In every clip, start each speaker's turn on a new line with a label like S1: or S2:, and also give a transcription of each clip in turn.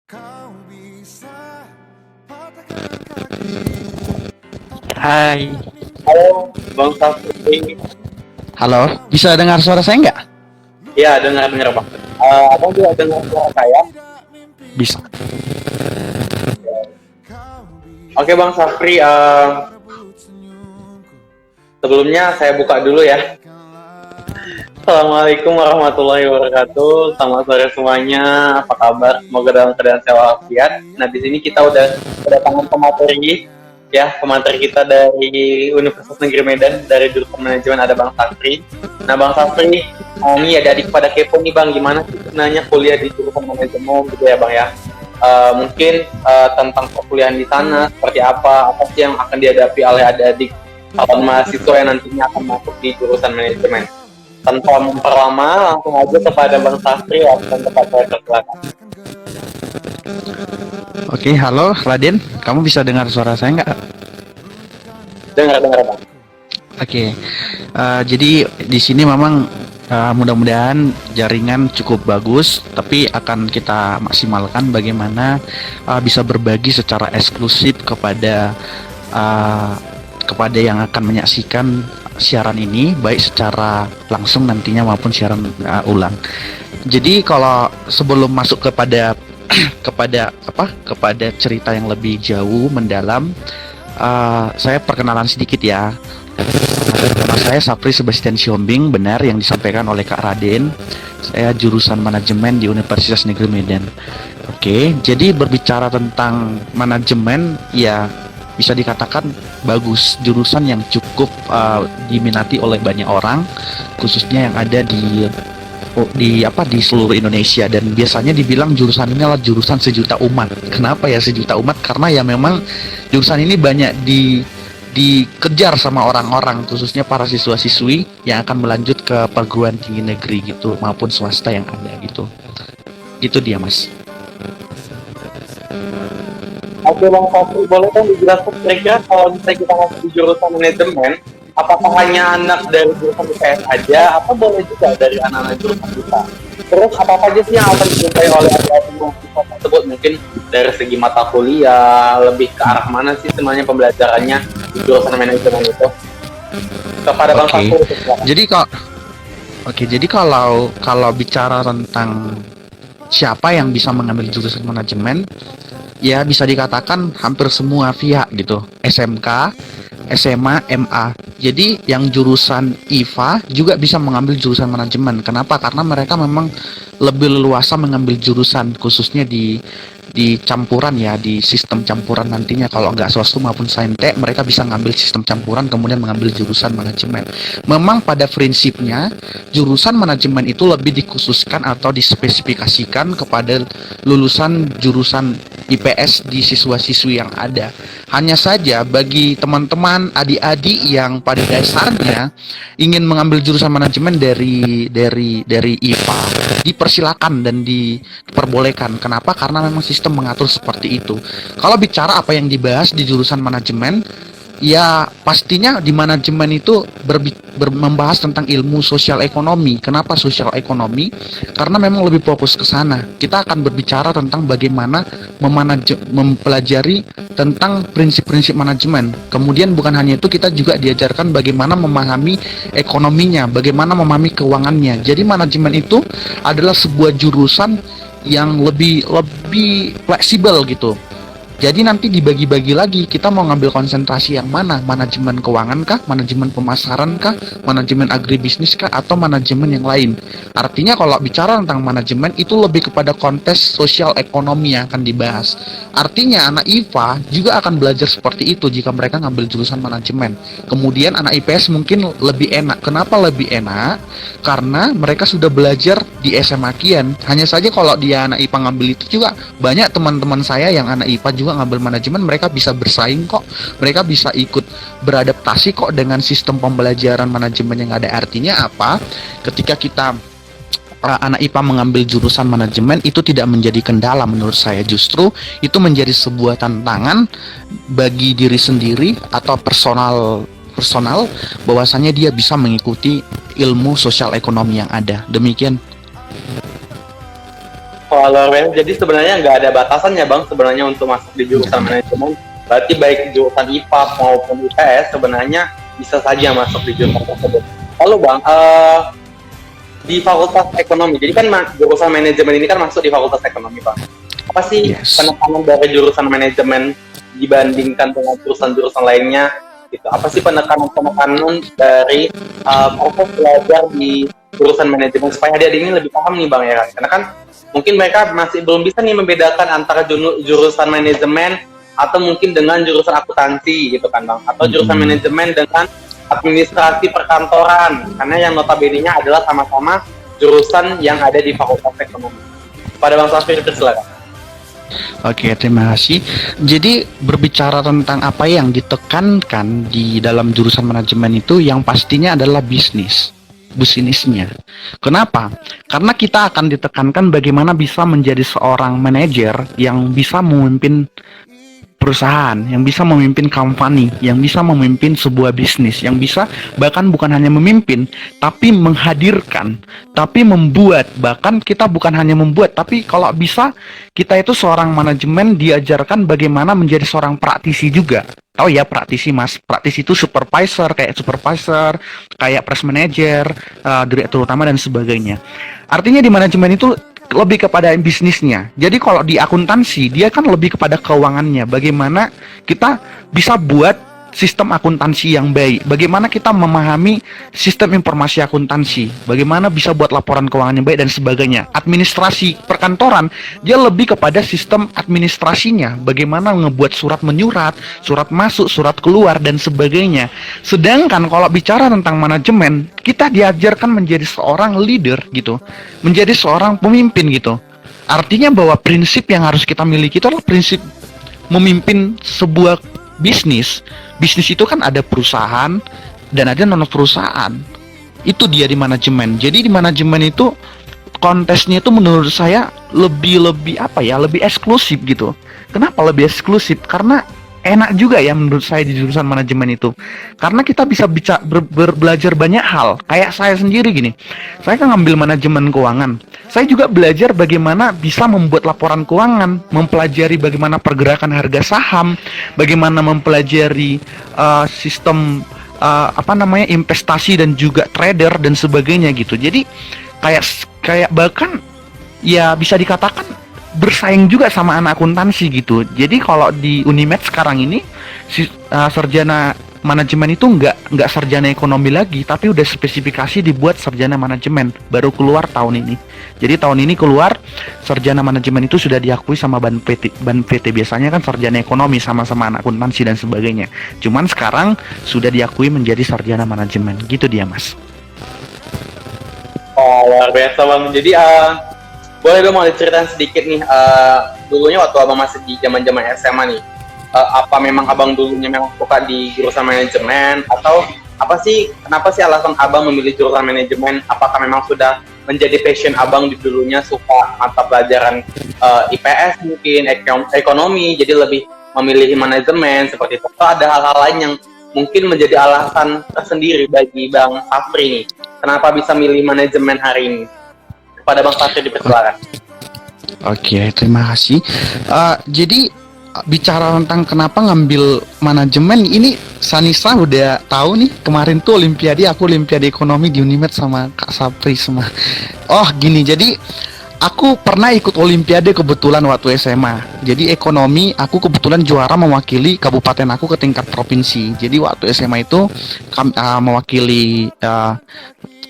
S1: Hai,
S2: Halo, Bang Safri.
S1: halo, bisa dengar suara saya nggak?
S2: Ya, dengar-dengar Bang. Abang juga dengar suara saya?
S1: Bisa.
S2: Oke Bang Safri, sebelumnya saya buka dulu ya. Assalamualaikum warahmatullahi wabarakatuh. Selamat sore semuanya. Apa kabar? Semoga dalam keadaan sehat walafiat. Nah, di sini kita udah kedatangan pemateri ya, pemateri kita dari Universitas Negeri Medan dari jurusan manajemen ada Bang Safri. Nah, Bang Safri, ini adik-adik pada kepo nih Bang, gimana sih sebenarnya kuliah di jurusan manajemen gitu ya Bang ya? Mungkin tentang perkuliahan di sana seperti apa sih yang akan dihadapi oleh adik-adik calon mahasiswa yang nantinya akan masuk di jurusan manajemen. Tanpa memperlama, langsung aja kepada Bang Safri dan tempat saya persilakan.
S1: Oke, halo Raden, kamu bisa dengar suara saya nggak?
S2: Dengar Bang.
S1: Oke, jadi di sini memang mudah-mudahan jaringan cukup bagus, tapi akan kita maksimalkan bagaimana bisa berbagi secara eksklusif uh, kepada yang akan menyaksikan siaran ini, baik secara langsung nantinya maupun siaran ulang. Jadi kalau sebelum masuk kepada kepada cerita yang lebih jauh mendalam, saya perkenalan sedikit ya. Nama saya Sapri Sebastian Siombing, benar yang disampaikan oleh Kak Raden. Saya jurusan manajemen di Universitas Negeri Medan. Oke, jadi berbicara tentang manajemen, ya bisa dikatakan bagus, jurusan yang cukup diminati oleh banyak orang, khususnya yang ada di seluruh Indonesia, dan biasanya dibilang jurusan ini adalah jurusan sejuta umat. Kenapa ya sejuta umat? Karena ya memang jurusan ini banyak dikejar sama orang-orang, khususnya para siswa-siswi yang akan melanjut ke perguruan tinggi negeri gitu maupun swasta yang ada gitu. Itu dia, Mas.
S2: Oke Bang Safri, boleh kan dijelaskan kira-kira kalau misalnya kita masuk di jurusan manajemen, apakah hanya anak dari jurusan IPS aja, atau boleh juga dari anak-anak jurusan kita? Terus apa aja sih yang akan dijumpai oleh adik-adik mahasiswa tersebut? Mungkin dari segi mata kuliah, lebih ke arah mana sih sebenarnya pembelajarannya di jurusan manajemen itu? Kepada Bang
S1: Oke.
S2: Safri, silakan.
S1: Jadi kalau bicara tentang siapa yang bisa mengambil jurusan manajemen, ya bisa dikatakan hampir semua pihak gitu. SMK, SMA, MA. Jadi yang jurusan IPA juga bisa mengambil jurusan manajemen. Kenapa? Karena mereka memang lebih leluasa mengambil jurusan, khususnya di campuran ya, di sistem campuran nantinya. Kalau nggak swasta maupun saintek, mereka bisa ngambil sistem campuran kemudian mengambil jurusan manajemen. Memang pada prinsipnya jurusan manajemen itu lebih dikhususkan atau dispesifikasikan kepada lulusan jurusan IPS di siswa-siswi yang ada. Hanya saja bagi teman-teman adik-adik yang pada dasarnya ingin mengambil jurusan manajemen dari IPA, dipersilakan dan diperbolehkan. Kenapa? Karena memang sistem mengatur seperti itu. Kalau bicara apa yang dibahas di jurusan manajemen, ya pastinya di manajemen itu membahas tentang ilmu sosial ekonomi. Kenapa sosial ekonomi? Karena memang lebih fokus ke sana. Kita akan berbicara tentang bagaimana mempelajari tentang prinsip-prinsip manajemen. Kemudian bukan hanya itu, kita juga diajarkan bagaimana memahami ekonominya, bagaimana memahami keuangannya. Jadi manajemen itu adalah sebuah jurusan yang lebih fleksibel gitu. Jadi nanti dibagi-bagi lagi, kita mau ngambil konsentrasi yang mana? Manajemen keuangan kah? Manajemen pemasaran kah? Manajemen agribisnis kah? Atau manajemen yang lain? Artinya kalau bicara tentang manajemen, itu lebih kepada konteks sosial ekonomi yang akan dibahas. Artinya anak IPA juga akan belajar seperti itu jika mereka ngambil jurusan manajemen. Kemudian anak IPS mungkin lebih enak. Kenapa lebih enak? Karena mereka sudah belajar di SMA kian. Hanya saja kalau dia anak IPA ngambil itu juga, banyak teman-teman saya yang anak IPA juga ngambil manajemen, mereka bisa bersaing kok, mereka bisa ikut beradaptasi kok dengan sistem pembelajaran manajemen yang ada. Artinya apa? Ketika kita anak IPA mengambil jurusan manajemen, itu tidak menjadi kendala menurut saya, justru itu menjadi sebuah tantangan bagi diri sendiri atau personal bahwasanya dia bisa mengikuti ilmu sosial ekonomi yang ada. Demikian.
S2: Wah, luar biasa. Jadi sebenarnya nggak ada batasannya bang sebenarnya untuk masuk di jurusan manajemen. Berarti baik jurusan IPA maupun IPS sebenarnya bisa saja masuk di jurusan tersebut. Lalu bang, di Fakultas Ekonomi, jadi kan jurusan manajemen ini kan masuk di Fakultas Ekonomi bang. Apa sih
S1: Yes.
S2: penekanan dari jurusan manajemen dibandingkan dengan jurusan-jurusan lainnya? Gitu. Apa sih penekanan dari proses belajar di jurusan manajemen supaya dia ini lebih paham nih bang ya kan? Karena kan mungkin mereka masih belum bisa nih membedakan antara jurusan manajemen atau mungkin dengan jurusan akuntansi gitu kan bang, atau jurusan manajemen dengan administrasi perkantoran, karena yang notabene-nya adalah sama-sama jurusan yang ada di Fakultas Ekonomi. Pada bang Safir, silakan.
S1: Oke, terima kasih. Jadi berbicara tentang apa yang ditekankan di dalam jurusan manajemen itu, yang pastinya adalah bisnisnya. Kenapa? Karena kita akan ditekankan bagaimana bisa menjadi seorang manajer yang bisa memimpin perusahaan, yang bisa memimpin company, yang bisa memimpin sebuah bisnis, yang bisa bahkan bukan hanya memimpin, tapi menghadirkan, tapi membuat. Bahkan kita bukan hanya membuat, tapi kalau bisa kita itu seorang manajemen diajarkan bagaimana menjadi seorang praktisi juga. Tahu ya praktisi mas, praktisi itu supervisor, kayak press manager, direktur utama dan sebagainya. Artinya di manajemen itu lebih kepada bisnisnya. Jadi kalau di akuntansi dia kan lebih kepada keuangannya. Bagaimana kita bisa buat sistem akuntansi yang baik. Bagaimana kita memahami sistem informasi akuntansi. Bagaimana bisa buat laporan keuangan yang baik dan sebagainya. Administrasi perkantoran dia lebih kepada sistem administrasinya. Bagaimana ngebuat surat menyurat, surat masuk, surat keluar dan sebagainya. Sedangkan kalau bicara tentang manajemen, kita diajarkan menjadi seorang leader gitu, menjadi seorang pemimpin gitu. Artinya bahwa prinsip yang harus kita miliki itu adalah prinsip memimpin sebuah bisnis. Bisnis itu kan ada perusahaan dan ada non perusahaan. Itu dia di manajemen. Jadi di manajemen itu kontesnya itu menurut saya lebih apa ya, lebih eksklusif gitu. Kenapa lebih eksklusif? Karena enak juga ya menurut saya di jurusan manajemen itu, karena kita bisa belajar banyak hal. Kayak saya sendiri gini, saya kan ngambil manajemen keuangan, saya juga belajar bagaimana bisa membuat laporan keuangan, mempelajari bagaimana pergerakan harga saham, bagaimana mempelajari sistem investasi dan juga trader dan sebagainya gitu. Jadi kayak bahkan ya bisa dikatakan bersaing juga sama anak akuntansi gitu. Jadi kalau di Unimed sekarang ini sarjana manajemen itu nggak sarjana ekonomi lagi, tapi udah spesifikasi dibuat sarjana manajemen, baru keluar tahun ini. Jadi tahun ini keluar sarjana manajemen itu sudah diakui sama Ban PT. Biasanya kan sarjana ekonomi sama-sama anak akuntansi dan sebagainya. Cuman sekarang sudah diakui menjadi sarjana manajemen. Gitu dia, Mas.
S2: Oh, luar biasa bang. Jadi boleh dong mau diceritain sedikit nih, dulunya waktu abang masih di zaman SMA nih, apa memang abang dulunya memang suka di jurusan manajemen, atau kenapa sih alasan abang memilih jurusan manajemen? Apakah memang sudah menjadi passion abang di dulunya, suka mata pelajaran IPS mungkin, ekonomi, jadi lebih memilih manajemen seperti itu? Atau ada hal-hal lain yang mungkin menjadi alasan tersendiri bagi Bang Safri nih, kenapa bisa milih manajemen hari ini? Pada Bang Safri dipersilakan.
S1: Oke, terima kasih. Jadi bicara tentang kenapa ngambil manajemen ini, Sanisa udah tahu nih, kemarin tuh aku olimpiade ekonomi di Unimed sama Kak Sapri semua. Oh gini, jadi aku pernah ikut olimpiade kebetulan waktu SMA. Jadi ekonomi aku kebetulan juara mewakili kabupaten aku ke tingkat provinsi. Jadi waktu SMA itu mewakili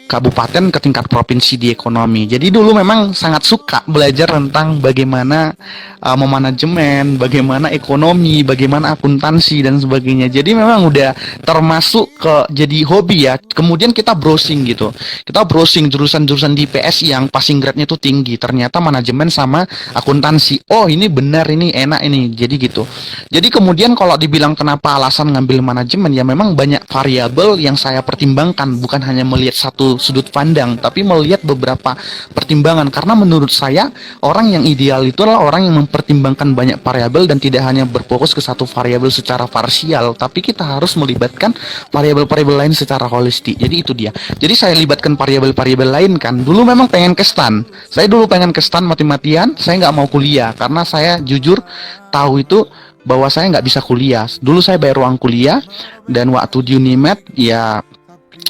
S1: kabupaten ke tingkat provinsi di ekonomi. Jadi dulu memang sangat suka belajar tentang bagaimana memanajemen, bagaimana ekonomi, bagaimana akuntansi dan sebagainya. Jadi memang udah termasuk jadi hobi ya. Kemudian kita browsing gitu. Kita browsing jurusan-jurusan di PSI yang passing grade-nya itu tinggi. Ternyata manajemen sama akuntansi. Oh, ini benar, ini enak ini. Jadi gitu. Jadi kemudian kalau dibilang kenapa alasan ngambil manajemen, ya memang banyak variabel yang saya pertimbangkan, bukan hanya melihat satu satu sudut pandang, tapi melihat beberapa pertimbangan. Karena menurut saya orang yang ideal itu adalah orang yang mempertimbangkan banyak variabel dan tidak hanya berfokus ke satu variabel secara parsial, tapi kita harus melibatkan variabel-variabel lain secara holistik. Jadi itu dia. Jadi saya libatkan variabel-variabel lain kan. Dulu memang pengen ke STAN. Saya dulu pengen ke STAN mati-matian. Saya nggak mau kuliah karena saya jujur tahu itu bahwa saya nggak bisa kuliah. Dulu saya bayar uang kuliah dan waktu di Unimed ya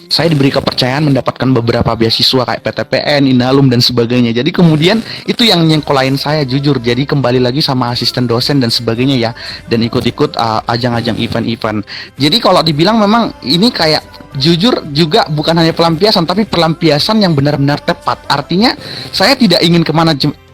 S1: saya diberi kepercayaan mendapatkan beberapa beasiswa kayak PTPN, Inalum dan sebagainya. Jadi kemudian itu yang nyengkolain saya jujur. Jadi kembali lagi sama asisten dosen dan sebagainya ya, dan ikut-ikut ajang-ajang event-event. Jadi kalau dibilang memang ini kayak jujur juga bukan hanya pelampiasan, tapi pelampiasan yang benar-benar tepat. Artinya saya tidak ingin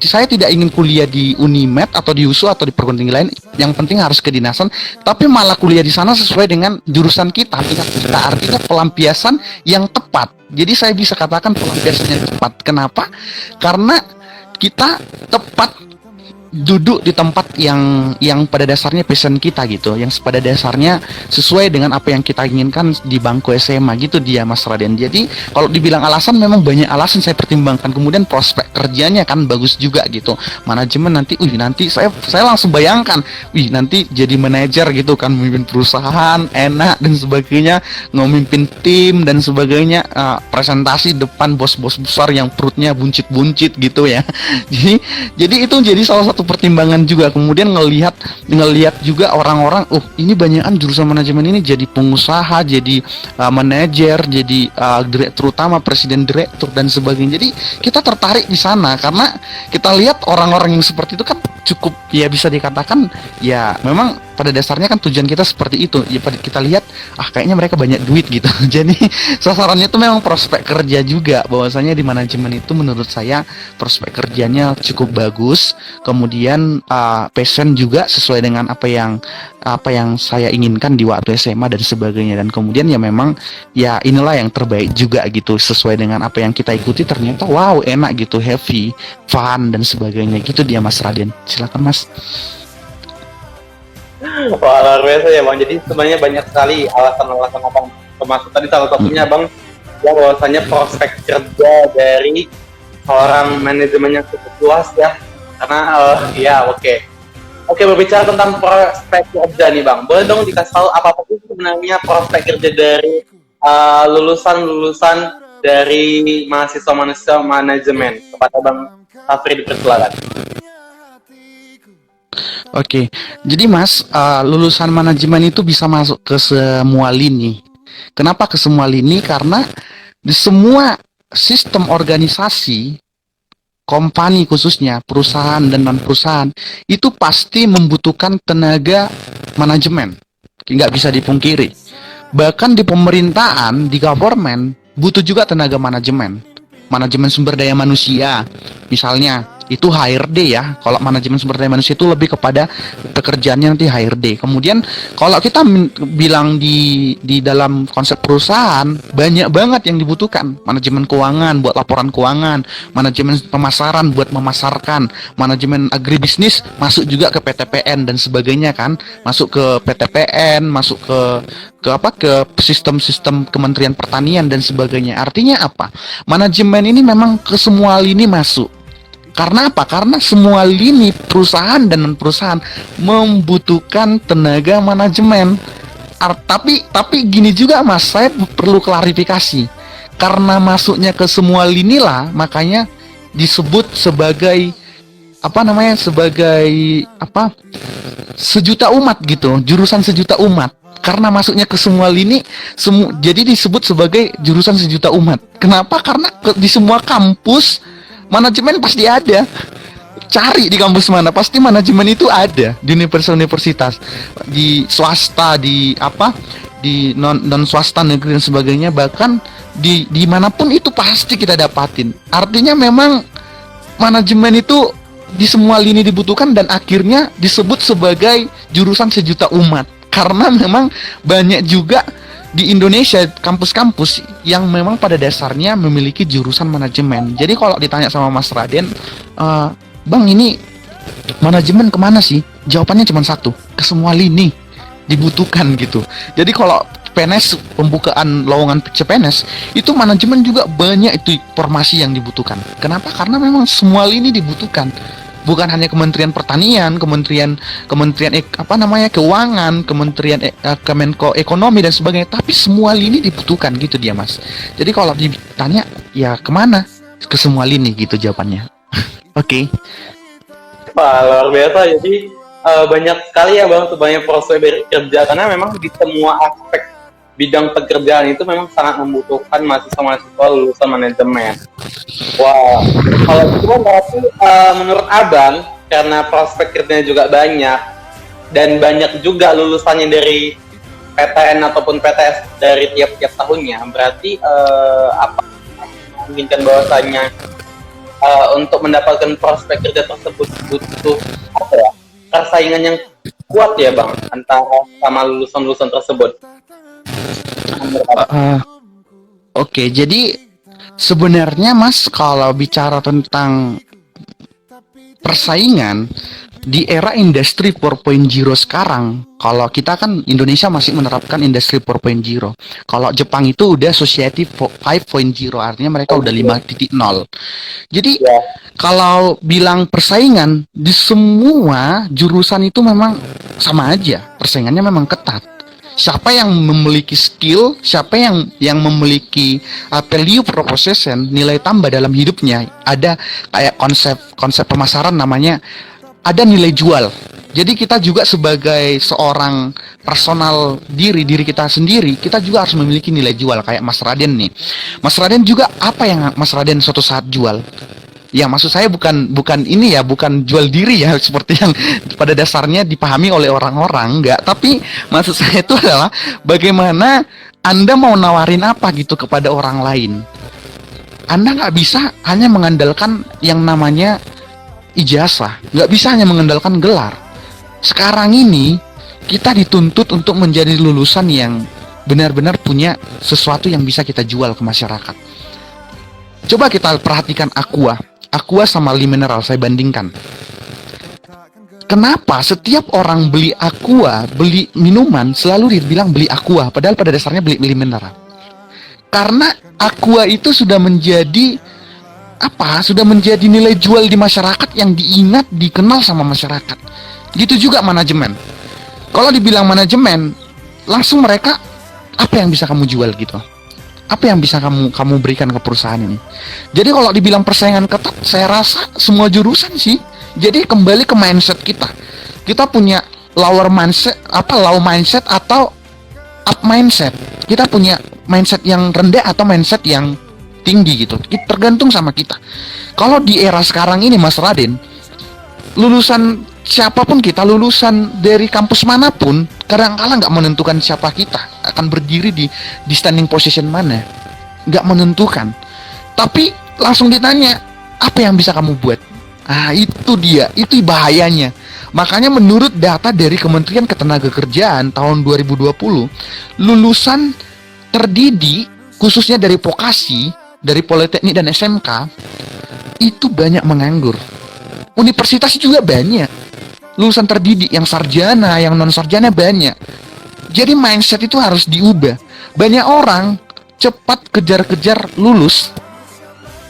S1: saya tidak ingin kuliah di Unimed atau di USU atau di perguruan tinggi lain. Yang penting harus kedinasan, tapi malah kuliah di sana sesuai dengan jurusan kita. Artinya pelampiasan yang tepat. Jadi saya bisa katakan pelampiasan yang tepat. Kenapa? Karena kita tepat duduk di tempat yang pada dasarnya passion kita gitu, yang pada dasarnya sesuai dengan apa yang kita inginkan di bangku SMA gitu dia Mas Raden. Jadi kalau dibilang alasan memang banyak alasan saya pertimbangkan. Kemudian prospek kerjanya kan bagus juga gitu. Manajemen nanti saya langsung bayangkan, nanti jadi manajer gitu kan, memimpin perusahaan enak dan sebagainya, ngemimpin tim dan sebagainya, presentasi depan bos-bos besar yang perutnya buncit-buncit gitu ya. Jadi itu jadi salah satu pertimbangan juga. Kemudian ngelihat juga orang-orang, ini banyakan jurusan manajemen ini jadi pengusaha, jadi manajer, jadi direktur utama, presiden direktur dan sebagainya. Jadi kita tertarik di sana karena kita lihat orang-orang yang seperti itu kan cukup ya bisa dikatakan ya memang pada dasarnya kan tujuan kita seperti itu ya, kita lihat kayaknya mereka banyak duit gitu. Jadi sasarannya itu memang prospek kerja juga, bahwasanya di manajemen itu menurut saya prospek kerjanya cukup bagus, kemudian passion juga sesuai dengan apa yang saya inginkan di waktu SMA dan sebagainya, dan kemudian ya memang ya inilah yang terbaik juga gitu sesuai dengan apa yang kita ikuti. Ternyata wow, enak gitu, happy, fun dan sebagainya gitu dia Mas Raden. Silakan Mas.
S2: Wah, luar biasa ya Bang. Jadi sebenarnya banyak sekali alasan-alasan Abang. Termasuk tadi salah satunya Bang, ya bahwasanya prospek kerja dari seorang manajemen yang cukup luas ya. Karena Oke, berbicara tentang prospek kerja nih Bang. Boleh dong dikasih tahu apa sih sebenarnya prospek kerja dari lulusan dari mahasiswa manajemen? Kepada Bang Safri dipersilakan.
S1: Oke, jadi Mas, lulusan manajemen itu bisa masuk ke semua lini. Kenapa ke semua lini? Karena di semua sistem organisasi, kompani khususnya, perusahaan dan non-perusahaan, itu pasti membutuhkan tenaga manajemen. Nggak bisa dipungkiri. Bahkan di pemerintahan, di government, butuh juga tenaga manajemen. Manajemen sumber daya manusia, misalnya itu HRD ya. Kalau manajemen sumber daya manusia itu lebih kepada pekerjaannya nanti HRD. Kemudian kalau kita bilang di dalam konsep perusahaan, banyak banget yang dibutuhkan. Manajemen keuangan buat laporan keuangan, manajemen pemasaran buat memasarkan, manajemen agribisnis masuk juga ke PTPN dan sebagainya kan, masuk ke PTPN, masuk ke sistem-sistem Kementerian Pertanian dan sebagainya. Artinya apa? Manajemen ini memang ke semua lini masuk. Karena apa? Karena semua lini perusahaan dan non-perusahaan membutuhkan tenaga manajemen. Tapi gini juga Mas, saya perlu klarifikasi. Karena masuknya ke semua lini lah, makanya disebut sebagai sejuta umat gitu, jurusan sejuta umat. Karena masuknya ke semua lini, jadi disebut sebagai jurusan sejuta umat. Kenapa? Karena di semua kampus manajemen pasti ada. Cari di kampus mana, pasti manajemen itu ada. Di universitas, di swasta, di non swasta, negeri dan sebagainya, bahkan di manapun itu pasti kita dapatin. Artinya memang manajemen itu di semua lini dibutuhkan dan akhirnya disebut sebagai jurusan sejuta umat. Karena memang banyak juga di Indonesia kampus-kampus yang memang pada dasarnya memiliki jurusan manajemen. Jadi kalau ditanya sama Mas Raden, Bang ini manajemen kemana sih? Jawabannya cuma satu, ke semua lini dibutuhkan gitu. Jadi kalau CPNS, pembukaan lowongan CPNS, itu manajemen juga banyak itu informasi yang dibutuhkan. Kenapa? Karena memang semua lini dibutuhkan. Bukan hanya Kementerian Pertanian, Keuangan, Kemenko Ekonomi dan sebagainya, tapi semua lini dibutuhkan gitu dia, Mas. Jadi kalau ditanya ya kemana? Ke semua lini gitu jawabannya. Oke.
S2: Wah, luar biasa. Jadi banyak sekali ya Bang, banyak proses dari kerja, karena memang di semua aspek bidang pekerjaan itu memang sangat membutuhkan mahasiswa-mahasiswa lulusan manajemen. Wah, kalau itu kan berarti menurut Abang, karena prospek kerjanya juga banyak, dan banyak juga lulusannya dari PTN ataupun PTS dari tiap-tiap tahunnya, berarti apa menginginkan bahwasanya untuk mendapatkan prospek kerja tersebut butuh apa ya, persaingan yang kuat ya Bang, antara sama lulusan-lulusan tersebut.
S1: Oke, jadi sebenarnya Mas, kalau bicara tentang persaingan di era industri 4.0 sekarang, kalau kita kan Indonesia masih menerapkan industri 4.0. Kalau Jepang itu udah society 5.0, artinya mereka udah 5.0. Jadi kalau bilang persaingan di semua jurusan itu memang sama aja, persaingannya memang ketat. Siapa yang memiliki skill, siapa yang memiliki value proposition, nilai tambah dalam hidupnya, ada kayak konsep pemasaran namanya, ada nilai jual. Jadi kita juga sebagai seorang personal diri kita sendiri, kita juga harus memiliki nilai jual. Kayak Mas Raden nih, Mas Raden juga apa yang Mas Raden suatu saat jual? Ya, maksud saya bukan ini ya, bukan jual diri ya seperti yang pada dasarnya dipahami oleh orang-orang, enggak. Tapi maksud saya itu adalah bagaimana Anda mau nawarin apa gitu kepada orang lain. Anda nggak bisa hanya mengandalkan yang namanya ijazah, nggak bisa hanya mengandalkan gelar. Sekarang ini kita dituntut untuk menjadi lulusan yang benar-benar punya sesuatu yang bisa kita jual ke masyarakat. Coba kita perhatikan Aqua sama Lee Mineral, saya bandingkan. Kenapa setiap orang beli Aqua, beli minuman, selalu dibilang beli Aqua, padahal pada dasarnya beli Lee Mineral? Karena Aqua itu sudah menjadi sudah menjadi nilai jual di masyarakat yang diingat, dikenal sama masyarakat. Gitu juga manajemen. Kalau dibilang manajemen, langsung mereka, apa yang bisa kamu jual gitu? Apa yang bisa kamu berikan ke perusahaan ini? Jadi kalau dibilang persaingan ketat, saya rasa semua jurusan sih. Jadi kembali ke mindset kita. Kita punya low mindset atau up mindset. Kita punya mindset yang rendah atau mindset yang tinggi gitu. Tergantung sama kita. Kalau di era sekarang ini Mas Raden, lulusan siapapun kita, lulusan dari kampus manapun, kadang-kala nggak menentukan siapa kita akan berdiri di standing position mana, nggak menentukan. Tapi langsung ditanya, apa yang bisa kamu buat? Itu dia, itu bahayanya. Makanya menurut data dari Kementerian Ketenagakerjaan tahun 2020, lulusan terdidik khususnya dari vokasi, dari Politeknik dan SMK, itu banyak menganggur. Universitas juga banyak. Lulusan terdidik yang sarjana, yang non sarjana banyak. Jadi mindset itu harus diubah. Banyak orang cepat kejar-kejar lulus,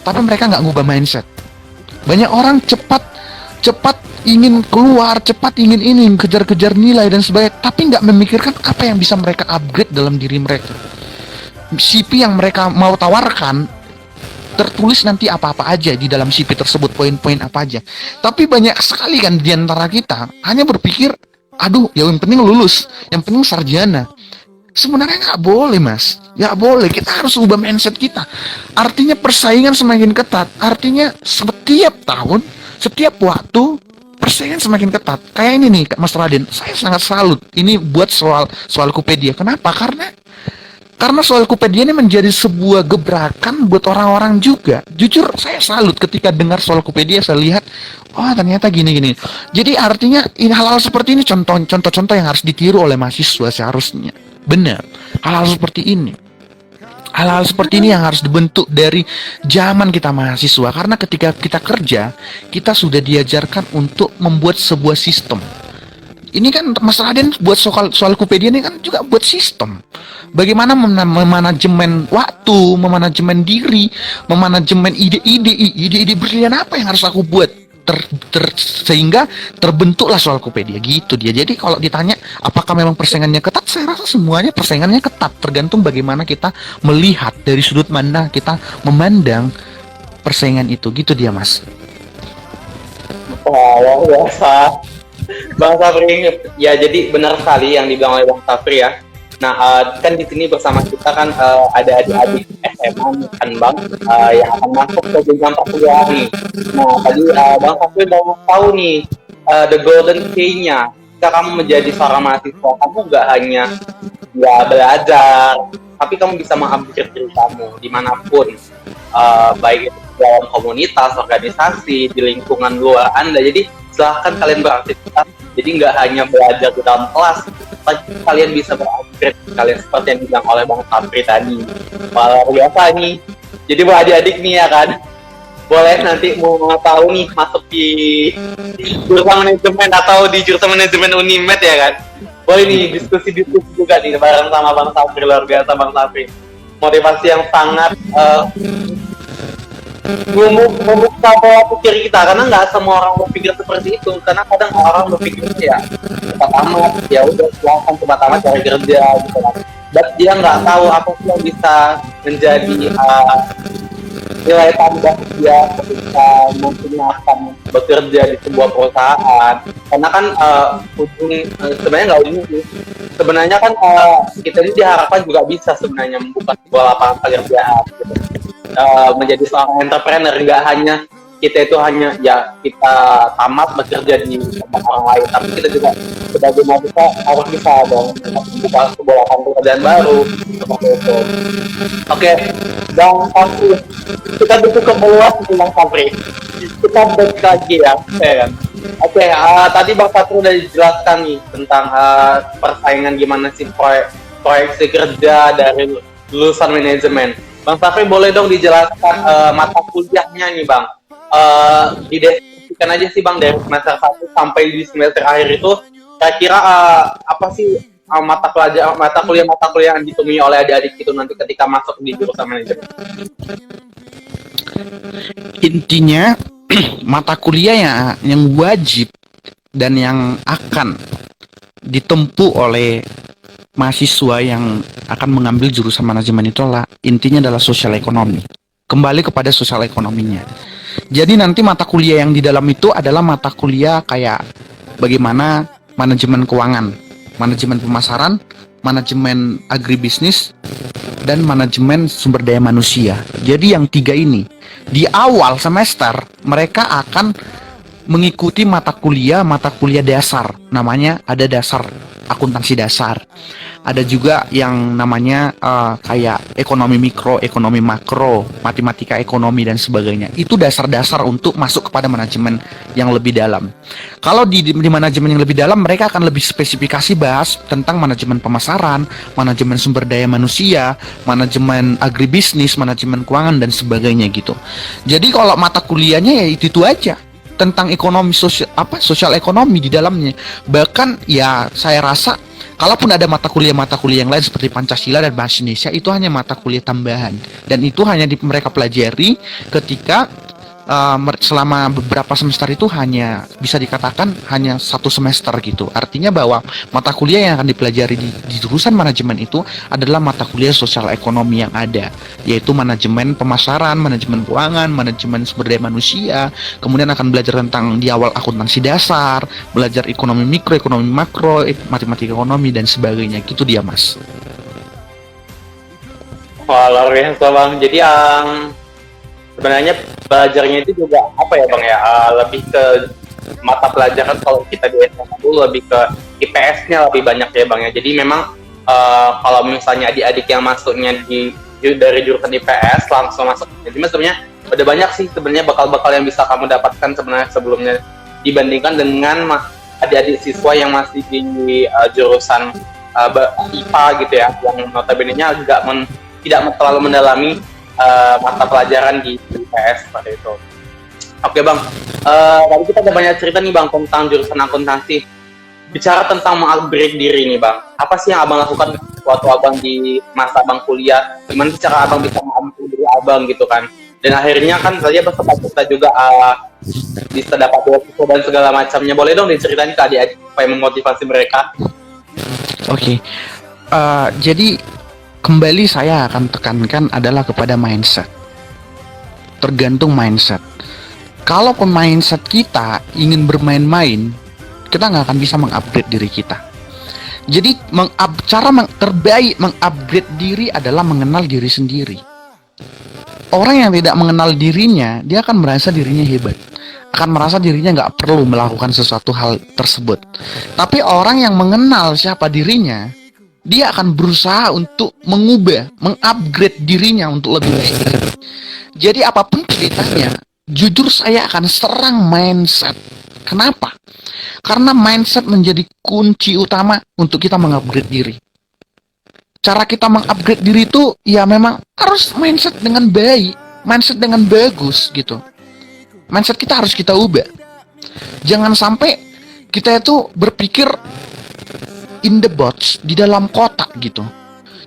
S1: tapi mereka nggak ngubah mindset. Banyak orang cepat ingin keluar, cepat ingin ini, kejar-kejar nilai dan sebagainya, tapi nggak memikirkan apa yang bisa mereka upgrade dalam diri mereka. CV yang mereka mau tawarkan tertulis nanti apa-apa aja di dalam CV tersebut, poin-poin apa aja. Tapi banyak sekali kan di antara kita hanya berpikir, aduh, yang penting lulus, yang penting sarjana. Sebenarnya nggak boleh, Mas. Nggak boleh. Kita harus ubah mindset kita. Artinya persaingan semakin ketat. Artinya setiap tahun, setiap waktu, persaingan semakin ketat. Kayak ini nih, Mas Raden. Saya sangat salut. Ini buat soal Kupedia. Kenapa? Karena soal Kupedia ini menjadi sebuah gebrakan buat orang-orang juga. Jujur saya salut ketika dengar soal Kupedia, saya lihat, oh ternyata gini-gini. Jadi artinya ini hal-hal seperti ini contoh-contoh yang harus ditiru oleh mahasiswa seharusnya. Benar, hal-hal seperti ini. Hal-hal seperti ini yang harus dibentuk dari zaman kita mahasiswa. Karena ketika kita kerja, kita sudah diajarkan untuk membuat sebuah sistem. Ini kan Mas Raden buat soal Kupedia ini kan juga buat sistem. Bagaimana memanajemen waktu, memanajemen diri, memanajemen ide-ide brilian apa yang harus aku buat sehingga terbentuklah Soalkopedia gitu dia. Jadi kalau ditanya apakah memang persaingannya ketat, saya rasa semuanya persaingannya ketat, tergantung bagaimana kita melihat dari sudut mana kita memandang persaingan itu gitu dia Mas.
S2: Wah, luar biasa. Bang Safri, ya jadi benar sekali yang dibilang oleh Bang Safri ya. Nah, kan di sini bersama kita kan ada adik-adik SMA nih, kan Bang, yang akan masuk ke jenjang perkuliahan nih. Nah, tadi Bang Safri mau tahu nih, the golden key-nya. Jika kamu menjadi seorang mahasiswa, kamu nggak hanya ya belajar, tapi kamu bisa mengupgrade diri kamu dimanapun, baik itu dalam komunitas, organisasi, di lingkungan luar Anda. Jadi silahkan kalian beraktivitas. Jadi nggak hanya belajar di dalam kelas, tapi kalian bisa berupgrade kalian seperti yang dibilang oleh Bang Safri tadi. Luar biasa nih. Jadi buat adik-adik nih ya kan, boleh nanti mau tahu nih masuk di jurusan manajemen atau di jurusan manajemen Unimed ya kan. Boleh nih diskusi-diskusi juga nih bareng sama Bang Safri. Luar biasa Bang Safri. Motivasi yang sangat membuka pola pikir kita, karena nggak semua orang berpikir seperti itu. Karena kadang orang berpikir ya cepat amat, ya udah silahkan cepat amat cari kerja gitu kan. Dan dia nggak tahu apa sih yang bisa menjadi nilai tambah dia ketika nantinya akan bekerja di sebuah perusahaan. Karena kan sebenarnya nggak ujung sih. Sebenarnya kan kita ini diharapkan juga bisa sebenarnya membuka sebuah lapangan pekerjaan gitu. Menjadi seorang entrepreneur, nggak hanya kita itu hanya ya kita tamat bekerja di tempat orang lain, tapi kita juga sebagai mahasiswa harus bisa dong membuka sebuah lapangan pekerjaan baru seperti itu. Oke, Bang Safri, kita butuh kemeluas nih Bang Safri. Kita break lagi ya kan. Oke, tadi Bang Safri udah dijelaskan nih tentang persaingan gimana sih proyeksi kerja dari lulusan manajemen. Bang Safri boleh dong dijelaskan mata kuliahnya nih Bang. Dideskripsikan aja sih Bang dari semester 1 sampai di semester akhir itu kira-kira apa sih mata kuliah yang ditemui oleh adik-adik itu nanti ketika masuk di jurusan manajemen.
S1: Intinya mata kuliah yang wajib dan yang akan ditempuh oleh mahasiswa yang akan mengambil jurusan manajemen itu intinya adalah sosial ekonomi. Kembali kepada sosial ekonominya. Jadi nanti mata kuliah yang di dalam itu adalah mata kuliah kayak bagaimana manajemen keuangan, manajemen pemasaran, manajemen agribisnis, dan manajemen sumber daya manusia. Jadi yang tiga ini di awal semester mereka akan mengikuti mata kuliah dasar. Namanya ada dasar akuntansi dasar. Ada juga yang namanya kayak ekonomi mikro, ekonomi makro, matematika ekonomi dan sebagainya. Itu dasar-dasar untuk masuk kepada manajemen yang lebih dalam. Kalau di manajemen yang lebih dalam mereka akan lebih spesifikasi bahas tentang manajemen pemasaran, manajemen sumber daya manusia, manajemen agribisnis, manajemen keuangan dan sebagainya gitu. Jadi kalau mata kuliahnya ya itu aja. Tentang ekonomi sosial ekonomi di dalamnya. Bahkan ya saya rasa kalaupun ada mata kuliah yang lain seperti Pancasila dan Bahasa Indonesia, itu hanya mata kuliah tambahan dan itu hanya mereka pelajari ketika selama beberapa semester itu hanya bisa dikatakan hanya 1 semester gitu. Artinya bahwa mata kuliah yang akan dipelajari di jurusan manajemen itu adalah mata kuliah sosial ekonomi yang ada, yaitu manajemen pemasaran, manajemen keuangan, manajemen sumber daya manusia. Kemudian akan belajar tentang di awal akuntansi dasar, belajar ekonomi mikro, ekonomi makro, matematika ekonomi dan sebagainya. Gitu dia Mas.
S2: Wah, luar biasa Bang. Jadi sebenarnya belajarnya itu juga apa ya Bang ya, lebih ke mata pelajaran. Kalau kita di SMA itu lebih ke IPS-nya lebih banyak ya Bang ya. Jadi memang kalau misalnya adik-adik yang masuknya dari jurusan IPS langsung masuk manajemen, sebenarnya udah banyak sih sebenarnya bakal-bakal yang bisa kamu dapatkan sebenarnya sebelumnya dibandingkan dengan adik-adik siswa yang masih di jurusan IPA gitu ya, yang notabene-nya tidak terlalu mendalami mata pelajaran di IPS seperti itu. Oke Bang, tadi kita udah banyak cerita nih Bang tentang jurusan akuntansi. bicara tentang mengupgrade diri nih bang, apa sih yang abang lakukan waktu abang di masa abang kuliah? Gimana sih cara abang bisa mengupgrade diri abang gitu kan? Dan akhirnya kan tadi abang sempat cerita juga bisa dapat beasiswa dan segala macamnya. Boleh dong diceritain ke adik-adik supaya memotivasi mereka?
S1: Oke. Jadi kembali saya akan tekankan adalah kepada mindset. Tergantung mindset. Kalau mindset kita ingin bermain-main, kita nggak akan bisa mengupgrade diri kita. Jadi terbaik mengupgrade diri adalah mengenal diri sendiri. Orang yang tidak mengenal dirinya, dia akan merasa dirinya hebat, akan merasa dirinya nggak perlu melakukan sesuatu hal tersebut. Tapi orang yang mengenal siapa dirinya, dia akan berusaha untuk mengubah, mengupgrade dirinya untuk lebih baik. Jadi apapun ceritanya, jujur saya akan serang mindset. Kenapa? Karena mindset menjadi kunci utama untuk kita mengupgrade diri. Cara kita mengupgrade diri itu ya memang harus mindset dengan baik, mindset dengan bagus gitu. Mindset kita harus kita ubah. Jangan sampai kita itu berpikir in the box, di dalam kotak gitu.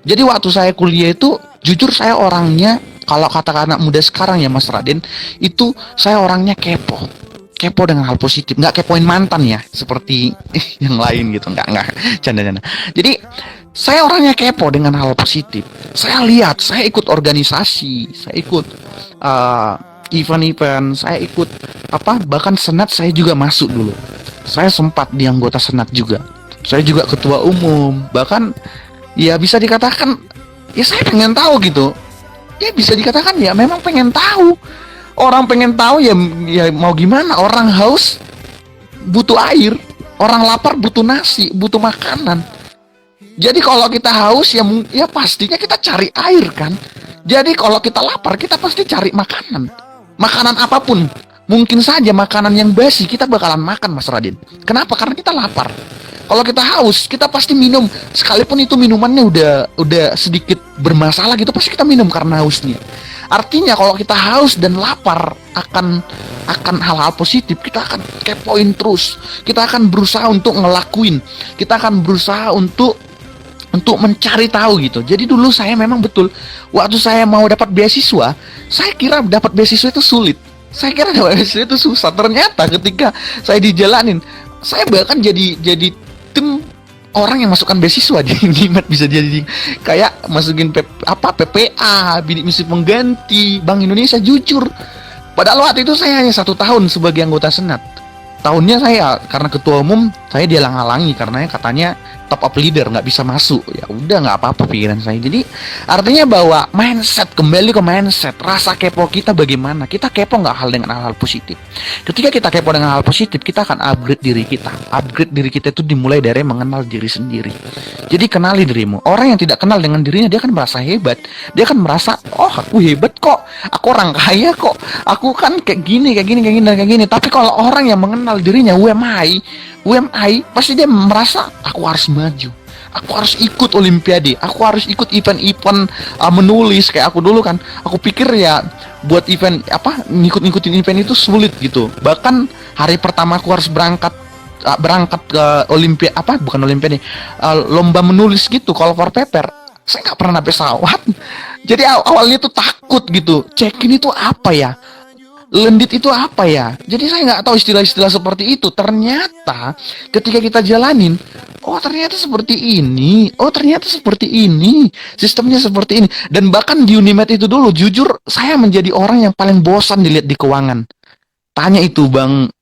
S1: Jadi waktu saya kuliah itu, jujur saya orangnya, kalau kata anak muda sekarang ya Mas Raden, itu saya orangnya kepo. Kepo dengan hal positif, nggak kepoin mantan ya, seperti yang lain gitu, nggak canda-canda. Jadi saya orangnya kepo dengan hal positif. Saya lihat, saya ikut organisasi, saya ikut event-event, saya ikut bahkan senat saya juga masuk dulu. Saya sempat di anggota senat juga. Saya juga ketua umum, bahkan ya bisa dikatakan ya saya pengen tahu gitu. Ya bisa dikatakan ya memang pengen tahu. Orang pengen tahu ya mau gimana, orang haus butuh air, orang lapar butuh nasi, butuh makanan. Jadi kalau kita haus ya pastinya kita cari air kan. Jadi kalau kita lapar kita pasti cari makanan. Makanan apapun. Mungkin saja makanan yang basi kita bakalan makan Mas Radin. Kenapa? Karena kita lapar. Kalau kita haus, kita pasti minum. Sekalipun itu minumannya udah sedikit bermasalah gitu, pasti kita minum karena hausnya. Artinya kalau kita haus dan lapar akan hal-hal positif, kita akan kepoin terus. Kita akan berusaha untuk ngelakuin. Kita akan berusaha untuk mencari tahu gitu. Jadi dulu saya memang betul waktu saya mau dapat beasiswa, saya kira dapat beasiswa itu sulit. Saya kira dapat beasiswa itu susah. Ternyata ketika saya dijalanin, saya bahkan jadi tim orang yang masukkan beasiswa di Nimet, bisa jadi kayak masukin PPA, bidik misi pengganti Bank Indonesia. Jujur padahal waktu itu saya hanya 1 tahun sebagai anggota senat. Tahunnya saya karena ketua umum saya dihalang-halangi karena katanya top up leader nggak bisa masuk. Ya udah, nggak apa-apa pikiran saya. Jadi artinya bahwa mindset, kembali ke mindset, rasa kepo kita bagaimana. Kita kepo nggak dengan hal-hal positif. Ketika kita kepo dengan hal positif, kita akan upgrade diri kita. Upgrade diri kita itu dimulai dari mengenal diri sendiri. Jadi kenali dirimu. Orang yang tidak kenal dengan dirinya, dia akan merasa hebat. Dia akan merasa, oh aku hebat kok, aku orang kaya kok, aku kan kayak gini. Tapi kalau orang yang mengenal dirinya, UMI, pasti dia merasa aku harus maju, aku harus ikut olimpiade, aku harus ikut event-event menulis kayak aku dulu kan. Aku pikir ya buat event ngikut-ngikutin event itu sulit gitu. Bahkan hari pertama aku harus berangkat ke olimpiade, lomba menulis gitu, call for paper. Saya nggak pernah naik pesawat. Jadi awalnya tuh takut gitu. Check-in itu apa ya? Lendit itu apa ya? Jadi saya nggak tahu istilah-istilah seperti itu. Ternyata ketika kita jalanin, oh ternyata seperti ini, oh ternyata seperti ini, sistemnya seperti ini. Dan bahkan di Unimed itu dulu, jujur saya menjadi orang yang paling bosan dilihat di keuangan. Tanya itu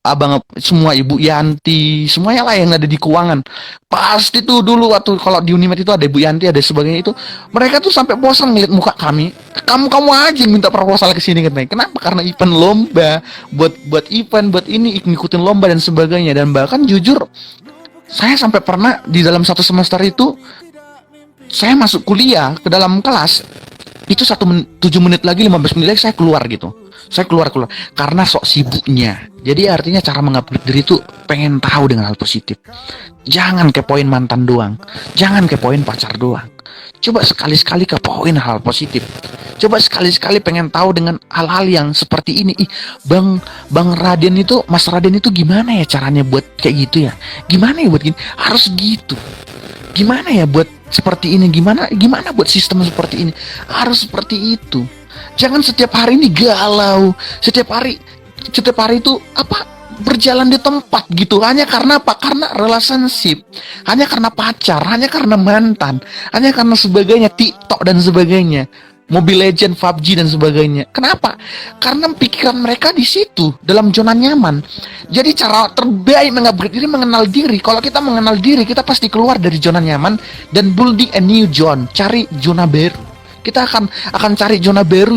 S1: abang semua, Ibu Yanti, semuanya lah yang ada di keuangan. Pasti tuh dulu waktu kalau di Unimed itu ada Ibu Yanti, ada sebagainya itu. Mereka tuh sampai bosan ngeliat muka kami. Kamu aja yang minta proposal ke sini katanya. Kenapa? Karena event lomba, buat event, buat ini ngikutin lomba dan sebagainya. Dan bahkan jujur, saya sampai pernah di dalam 1 semester itu saya masuk kuliah ke dalam kelas. Itu 7 menit lagi, 15 menit lagi saya keluar gitu. Saya keluar karena sok sibuknya. Jadi artinya cara mengupgrade diri itu pengen tahu dengan hal positif. Jangan kepoin mantan doang, jangan kepoin pacar doang. Coba sekali-sekali kepoin hal positif. Coba sekali-sekali pengen tahu dengan hal-hal yang seperti ini. Ih, Bang Raden itu, Mas Raden itu gimana ya caranya buat kayak gitu ya? Gimana ya buat gini? Harus gitu. Gimana ya buat seperti ini? Gimana buat sistem seperti ini? Harus seperti itu. Jangan setiap hari ini galau. Setiap hari itu apa? Berjalan di tempat gitu hanya karena apa? Karena relationship, hanya karena pacar, hanya karena mantan, hanya karena sebagainya, TikTok dan sebagainya, Mobile Legend, PUBG dan sebagainya. Kenapa? Karena pikiran mereka di situ dalam zona nyaman. Jadi cara terbaik mengupgrade diri mengenal diri. Kalau kita mengenal diri, kita pasti keluar dari zona nyaman dan building a new zone, cari zona baru. Kita akan cari zona baru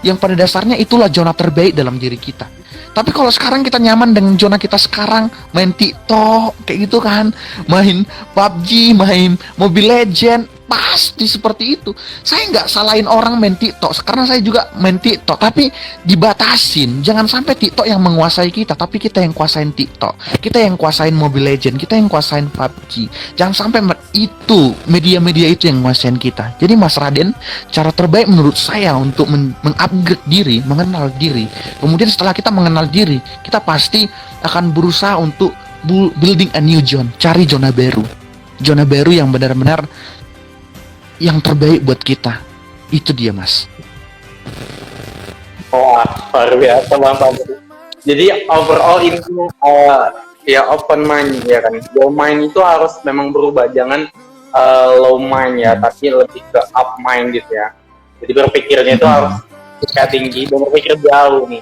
S1: yang pada dasarnya itulah zona terbaik dalam diri kita. Tapi kalau sekarang kita nyaman dengan zona kita sekarang, main TikTok kayak gitu kan, main PUBG, main Mobile Legend, pasti seperti itu. Saya nggak salahin orang main TikTok, karena saya juga main TikTok, tapi dibatasin. Jangan sampai TikTok yang menguasai kita, tapi kita yang kuasain TikTok, kita yang kuasain Mobile Legend, kita yang kuasain PUBG. Jangan sampai itu media-media itu yang menguasain kita. Jadi Mas Raden, cara terbaik menurut saya untuk mengupgrade diri, mengenal diri. Kemudian setelah kita mengenal diri, kita pasti akan berusaha untuk building a new zone, cari zona baru yang benar-benar yang terbaik buat kita. Itu dia, Mas.
S2: Wah, luar biasa Bang Fabri. Jadi overall ini ya open mind ya kan. Low mind itu harus memang berubah, jangan low mind ya, tapi lebih ke up mind gitu ya. Jadi berpikirnya itu harus tinggi dan berpikir jauh nih.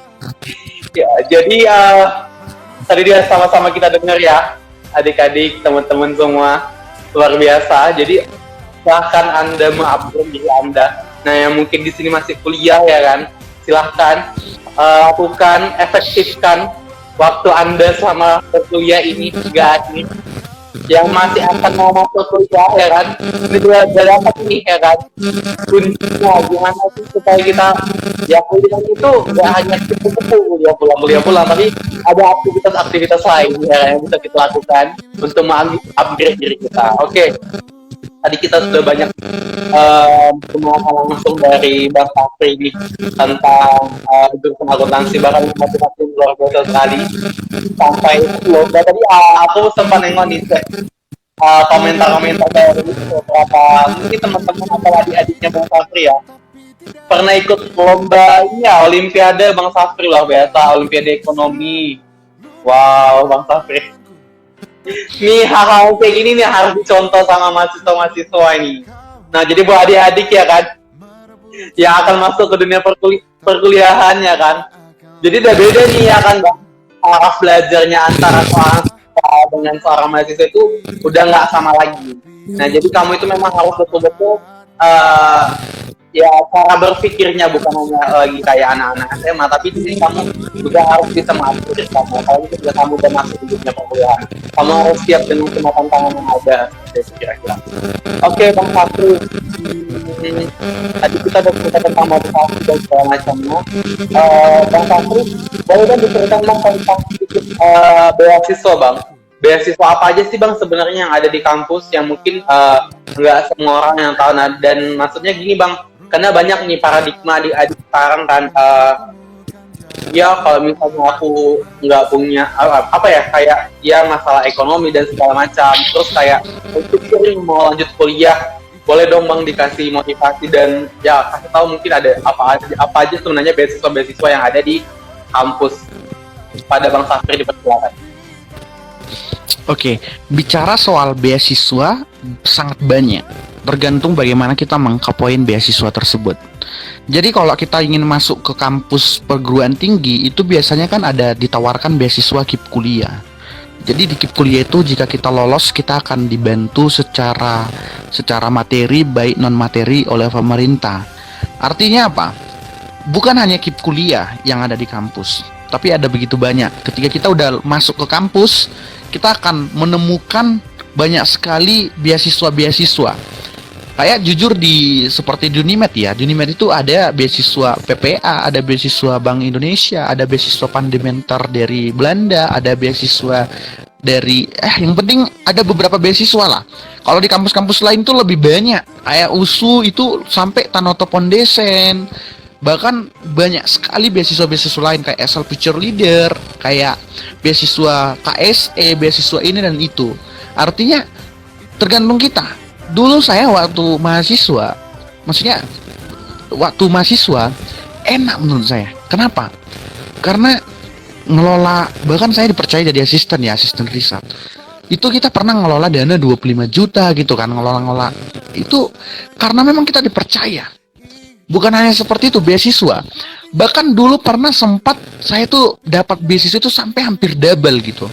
S2: Ya, jadi tadi dia sama-sama kita dengar ya, adik-adik, teman-teman semua, luar biasa. Jadi silahkan Anda mengupgrade diri Anda. Nah, yang mungkin di sini masih kuliah ya kan, silahkan lakukan, efektifkan waktu Anda selama berkuliah ini 3 hari. Yang masih akan mau masuk kuliah ya kan, ini juga dapat nih ya kan, kuncinya gimana sih supaya kita ya kuliah itu nggak hanya kuliah pulang, tapi ada aktivitas lain ya yang bisa kita lakukan untuk mengupgrade diri kita. Oke. Tadi kita sudah banyak pemahaman langsung dari Bang Fabri ini tentang jurusan akuntansi, bahkan motivasi luar biasa sekali sampai lomba. Tadi aku sempat nengok nih komentar-komentar dari beberapa mungkin teman-teman atau adik-adiknya Bang Fabri ya, pernah ikut lomba ini ya, Olimpiade Bang Fabri, luar biasa, Olimpiade Ekonomi. Wow, Bang Fabri. Nih hal-hal kayak gini nih harus dicontoh sama mahasiswa-mahasiswa ini. Nah, jadi buat adik-adik ya kan, yang akan masuk ke dunia perkuliahan ya kan. Jadi udah beda nih ya kan, arah belajarnya antara seorang dengan seorang mahasiswa itu udah nggak sama lagi. Nah, jadi kamu itu memang harus betul-betul ya cara berpikirnya bukan hanya lagi kayak anak-anak SMA, tapi di sini kamu juga harus bisa mengatur diri kamu. Kalau juga kamu udah masuk di dunia perkuliahan, kamu harus siap dengan semua tantangan yang ada. Kira-kira. Oke, Bang Fabri. Tadi kita udah cerita tentang motivasi dan segala macamnya. Bang Fabri, boleh dong diceritakan Bang tentang sedikit beasiswa Bang. Beasiswa apa aja sih Bang sebenarnya yang ada di kampus yang mungkin nggak semua orang yang tahu. Nah, dan maksudnya gini Bang, karena banyak nih paradigma adik-adik sekarang kan, ya kalau misalnya aku nggak punya apa ya, kayak ya masalah ekonomi dan segala macam, terus kayak pikirin mau lanjut kuliah, boleh dong Bang dikasih motivasi dan ya kasih tahu mungkin ada apa aja sebenarnya beasiswa yang ada di kampus pada Bang Fabri dipersilakan.
S1: Oke, bicara soal beasiswa sangat banyak, tergantung bagaimana kita mengkapoin beasiswa tersebut. Jadi kalau kita ingin masuk ke kampus perguruan tinggi, itu biasanya kan ada ditawarkan beasiswa KIP kuliah. Jadi di KIP kuliah itu jika kita lolos, kita akan dibantu secara materi baik non materi oleh pemerintah. Artinya apa? Bukan hanya KIP kuliah yang ada di kampus, tapi ada begitu banyak. Ketika kita udah masuk ke kampus, kita akan menemukan banyak sekali beasiswa-beasiswa. Kayak jujur seperti di Unimed ya, di Unimed itu ada beasiswa PPA, ada beasiswa Bank Indonesia, ada beasiswa Pandementer dari Belanda, ada beasiswa dari yang penting ada beberapa beasiswa lah. Kalau di kampus-kampus lain tuh lebih banyak. Kayak USU itu sampai Tanoto Foundation. Bahkan banyak sekali beasiswa-beasiswa lain kayak SL Future Leader, kayak beasiswa KSE, beasiswa ini dan itu. Artinya tergantung kita. Dulu saya waktu mahasiswa, maksudnya waktu mahasiswa enak menurut saya. Kenapa? Karena ngelola, bahkan saya dipercaya jadi asisten ya, asisten riset. Itu kita pernah ngelola dana 25 juta gitu kan, ngelola-ngelola. Itu karena memang kita dipercaya. Bukan hanya seperti itu, beasiswa. Bahkan dulu pernah sempat saya tuh dapat beasiswa itu sampai hampir double gitu.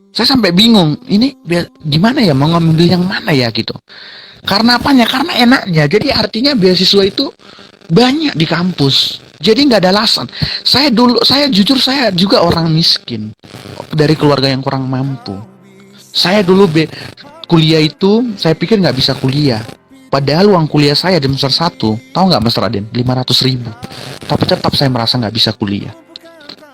S1: Saya sampai bingung, ini gimana ya, mau ngambil yang mana ya gitu. Karena apanya? Karena enaknya. Jadi artinya beasiswa itu banyak di kampus. Jadi nggak ada alasan. Saya jujur saya juga orang miskin dari keluarga yang kurang mampu. Saya dulu kuliah itu saya pikir nggak bisa kuliah. Padahal uang kuliah saya di semester 1, tahu nggak Mas Raden? 500.000. Tapi tetap saya merasa nggak bisa kuliah.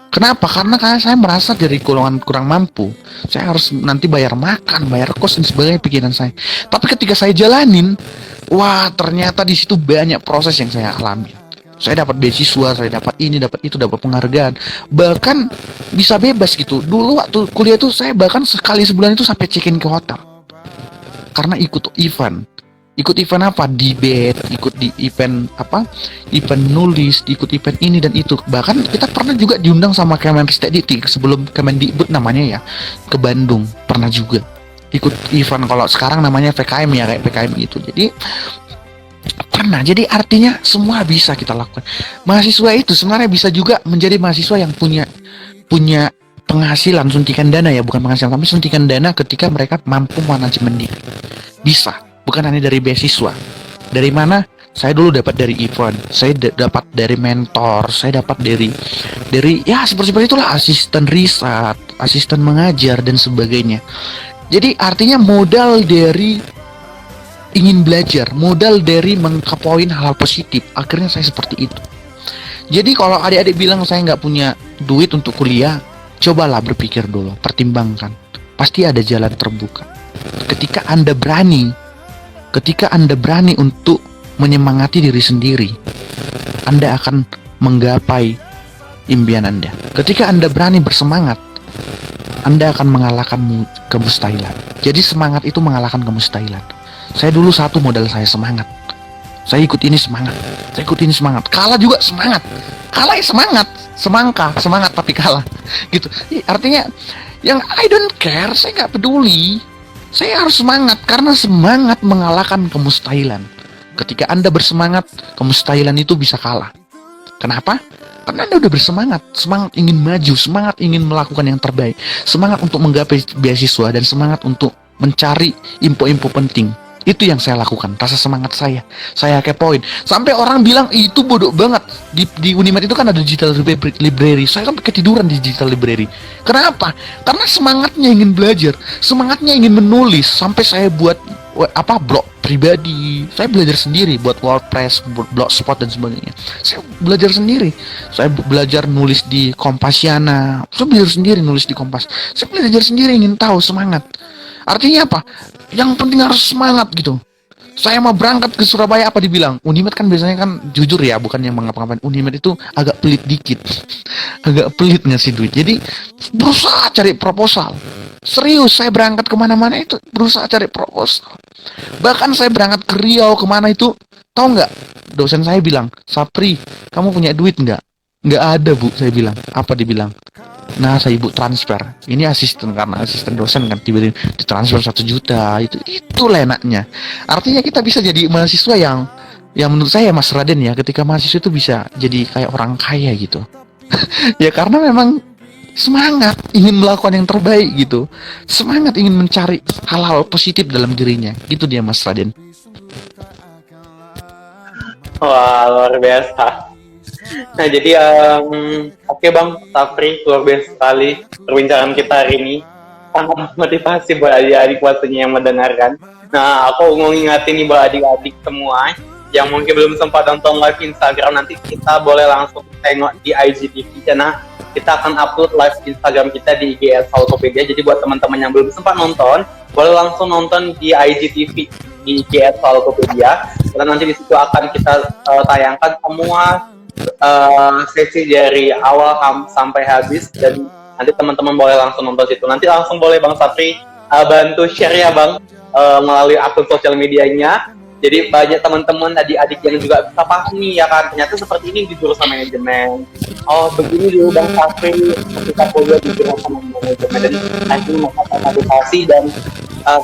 S1: Kenapa? Karena saya merasa dari golongan kurang mampu. Saya harus nanti bayar makan, bayar kos dan sebagainya pikiran saya. Tapi ketika saya jalanin, wah ternyata di situ banyak proses yang saya alami. Saya dapat beasiswa, saya dapat ini, dapat itu, dapat penghargaan. Bahkan bisa bebas gitu. Dulu waktu kuliah tuh saya bahkan sekali sebulan itu sampai check-in ke hotel. Karena ikut event. Ikut event apa? Debate, ikut di event apa? Event nulis, ikut event ini dan itu. Bahkan kita pernah juga diundang sama Kemendikbud sebelum Kemendikbud namanya ya, ke Bandung. Pernah juga ikut event, kalau sekarang namanya PKM ya, kayak PKM gitu. Jadi pernah. Jadi artinya semua bisa kita lakukan. Mahasiswa itu sebenarnya bisa juga menjadi mahasiswa yang punya penghasilan, suntikan dana ya, bukan penghasilan tapi suntikan dana ketika mereka mampu manajemen diri. Bisa. Bukan hanya dari beasiswa. Dari mana? Saya dulu dapat dari event, saya dapat dari mentor, saya dapat dari ya seperti itulah, asisten riset, asisten mengajar dan sebagainya. Jadi artinya modal dari ingin belajar, modal dari mengkapoin hal-hal positif, akhirnya saya seperti itu. Jadi kalau adik-adik bilang saya nggak punya duit untuk kuliah, cobalah berpikir dulu, pertimbangkan. Pasti ada jalan terbuka. Ketika Anda berani untuk menyemangati diri sendiri, Anda akan menggapai impian Anda. Ketika Anda berani bersemangat, Anda akan mengalahkan kemustahilan. Jadi semangat itu mengalahkan kemustahilan. Saya dulu satu modal saya semangat. Saya ikut ini semangat. Saya ikut ini semangat. Kalah juga semangat. Kalah ya semangat. Semangat tapi kalah. Gitu. Artinya yang I don't care, saya nggak peduli. Saya harus semangat karena semangat mengalahkan kemustahilan. Ketika Anda bersemangat, kemustahilan itu bisa kalah. Kenapa? Karena Anda udah bersemangat, semangat ingin maju, semangat ingin melakukan yang terbaik, semangat untuk menggapai beasiswa dan semangat untuk mencari info-info penting. Itu yang saya lakukan, rasa semangat saya kepoin. Sampai orang bilang itu bodoh banget. Di Unimed itu kan ada digital library. Saya kan ketiduran di digital library. Kenapa? Karena semangatnya ingin belajar, semangatnya ingin menulis. Sampai saya buat blog pribadi. Saya belajar sendiri buat WordPress, blogspot dan sebagainya. Saya belajar sendiri. Saya belajar nulis di Kompasiana. Saya belajar sendiri nulis di Kompas. Saya belajar sendiri, ingin tahu, semangat. Artinya apa? Yang penting harus semangat gitu. Saya mau berangkat ke Surabaya, apa dibilang? Unimed kan biasanya kan jujur ya, bukan yang mengapa-ngapain. Unimed itu agak pelit dikit. Agak pelit ngasih duit. Jadi berusaha cari proposal. Serius, saya berangkat kemana-mana itu berusaha cari proposal. Bahkan saya berangkat ke Riau kemana itu, tahu nggak? Dosen saya bilang, Sapri, kamu punya duit nggak? Nggak ada bu, saya bilang. Apa dibilang? Nah, saya ibu transfer. Ini asisten, karena asisten dosen kan tiba-tiba ditransfer 1 juta. Itu enaknya. Artinya kita bisa jadi mahasiswa yang menurut saya Mas Raden ya, ketika mahasiswa itu bisa jadi kayak orang kaya gitu. Ya karena memang semangat ingin melakukan yang terbaik gitu. Semangat ingin mencari hal-hal positif dalam dirinya. Gitu dia Mas Raden.
S2: Wah, luar biasa. Nah, jadi oke Bang Sapri, luar biasa sekali perbincangan kita hari ini. sangat motivasi buat adik-adik pastinya yang mendengarkan. Nah, aku mau ngingetin nih buat adik-adik semua yang mungkin belum sempat nonton live Instagram, nanti kita boleh langsung tengok di IGTV karena kita akan upload live Instagram kita di IGS Saltopedia. Jadi buat teman-teman yang belum sempat nonton, boleh langsung nonton di IGTV di IGS Saltopedia. Karena nanti di situ akan kita tayangkan semua sesi dari awal sampai habis, dan nanti teman-teman boleh langsung nonton situ. Nanti langsung boleh Bang Sapri bantu share ya Bang melalui akun sosial medianya. Jadi banyak teman-teman adik-adik yang juga bisa paham nih ya kan, ternyata seperti ini di jurusan manajemen. Oh begini dulu Bang Sapri ketika kuliah di jurusan manajemen, dan nanti mengatakan motivasi dan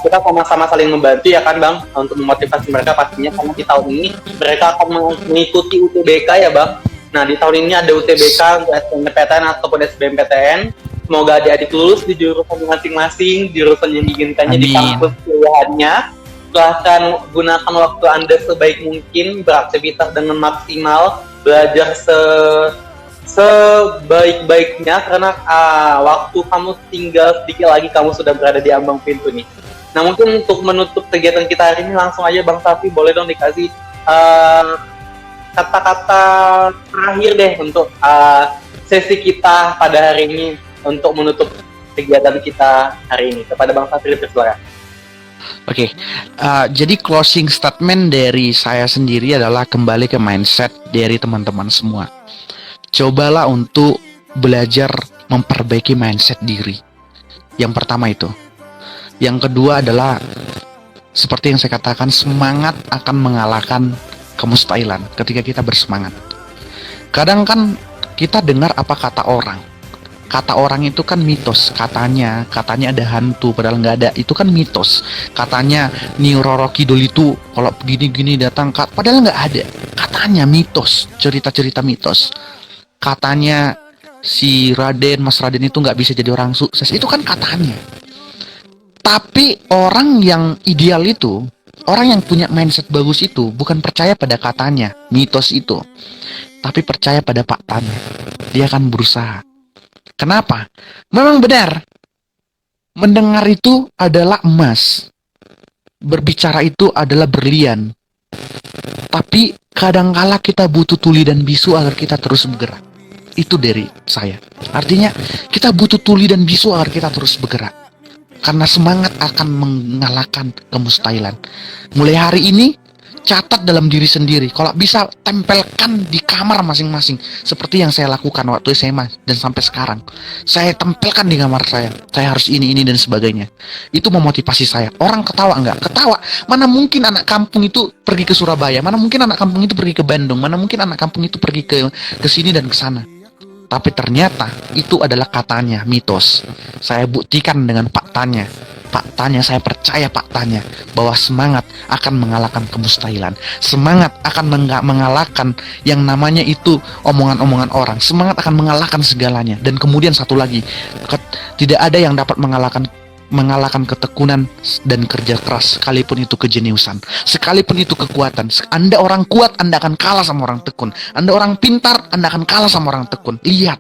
S2: kita sama-sama saling membantu ya kan Bang untuk memotivasi mereka pastinya, karena di tahun ini mereka akan mengikuti UTBK ya Bang. Nah di tahun ini ada UTBK untuk SNMPTN ataupun SBMPTN. Semoga adik-adik lulus di jurusan masing-masing, jurusan yang diinginkannya di kampus pilihannya. Silahkan gunakan waktu Anda sebaik mungkin, beraktivitas dengan maksimal, belajar sebaik-baiknya, karena waktu kamu tinggal sedikit lagi kamu sudah berada di ambang pintu nih. Nah mungkin untuk menutup kegiatan kita hari ini langsung aja Bang Safi boleh dong dikasih kata-kata terakhir deh untuk sesi kita pada hari ini untuk menutup kegiatan kita hari ini. Kepada Bang Safi, silakan.
S1: Oke, jadi closing statement dari saya sendiri adalah kembali ke mindset dari teman-teman semua. Cobalah untuk belajar memperbaiki mindset diri. Yang pertama itu. Yang kedua adalah seperti yang saya katakan, semangat akan mengalahkan kemustahilan ketika kita bersemangat. Kadang kan kita dengar apa kata orang. Kata orang itu kan mitos, katanya ada hantu padahal nggak ada, itu kan mitos. Katanya Nyi Roro Kidul itu kalau begini-gini datang, padahal nggak ada. Katanya mitos, cerita-cerita mitos. Katanya si Mas Raden itu nggak bisa jadi orang sukses, itu kan katanya. Tapi orang yang ideal itu, orang yang punya mindset bagus itu bukan percaya pada katanya, mitos itu, tapi percaya pada faktanya. Dia akan berusaha. Kenapa? Memang benar. Mendengar itu adalah emas. Berbicara itu adalah berlian. Tapi kadangkala kita butuh tuli dan bisu agar kita terus bergerak. Itu dari saya. Artinya kita butuh tuli dan bisu agar kita terus bergerak. Karena semangat akan mengalahkan kemustahilan. Mulai hari ini, catat dalam diri sendiri. Kalau bisa, tempelkan di kamar masing-masing. Seperti yang saya lakukan waktu SMA dan sampai sekarang. Saya tempelkan di kamar saya. Saya harus ini, dan sebagainya. Itu memotivasi saya. Orang ketawa enggak? Ketawa. Mana mungkin anak kampung itu pergi ke Surabaya? Mana mungkin anak kampung itu pergi ke Bandung? Mana mungkin anak kampung itu pergi ke sini dan ke sana? Tapi ternyata itu adalah katanya, mitos. Saya buktikan dengan faktanya. Faktanya, saya percaya faktanya bahwa semangat akan mengalahkan kemustahilan. Semangat akan mengalahkan yang namanya itu omongan-omongan orang. Semangat akan mengalahkan segalanya. Dan kemudian satu lagi, tidak ada yang dapat mengalahkan ketekunan dan kerja keras, sekalipun itu kejeniusan, sekalipun itu kekuatan. Anda orang kuat, Anda akan kalah sama orang tekun. Anda orang pintar, Anda akan kalah sama orang tekun. Lihat,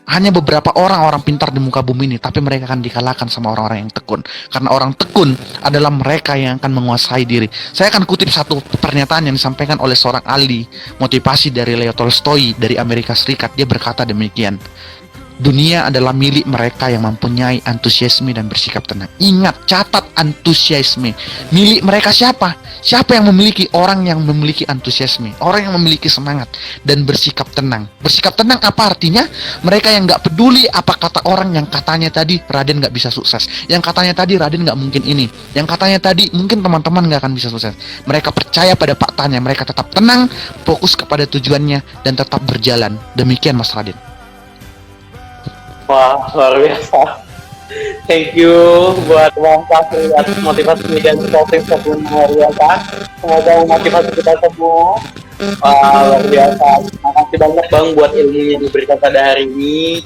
S1: hanya beberapa orang pintar di muka bumi ini, tapi mereka akan dikalahkan sama orang-orang yang tekun. Karena orang tekun adalah mereka yang akan menguasai diri. Saya akan kutip satu pernyataan yang disampaikan oleh seorang ahli motivasi dari Leo Tolstoy dari Amerika Serikat. Dia berkata demikian: dunia adalah milik mereka yang mempunyai antusiasme dan bersikap tenang. Ingat, catat antusiasme. Milik mereka siapa? Siapa yang memiliki? Orang yang memiliki antusiasme, orang yang memiliki semangat dan bersikap tenang. Bersikap tenang apa artinya? Mereka yang gak peduli apa kata orang yang katanya tadi Raden gak bisa sukses, yang katanya tadi Raden gak mungkin ini, yang katanya tadi mungkin teman-teman gak akan bisa sukses. Mereka percaya pada faktanya, mereka tetap tenang, fokus kepada tujuannya, dan tetap berjalan. Demikian Mas Raden.
S2: Wah, luar biasa. Thank you buat Bang Safi atas motivasi dan closing statement luar biasa. Semoga memotivasi kita semua. Wah, luar biasa. Terima kasih banyak Bang buat ilmunya yang diberikan pada hari ini.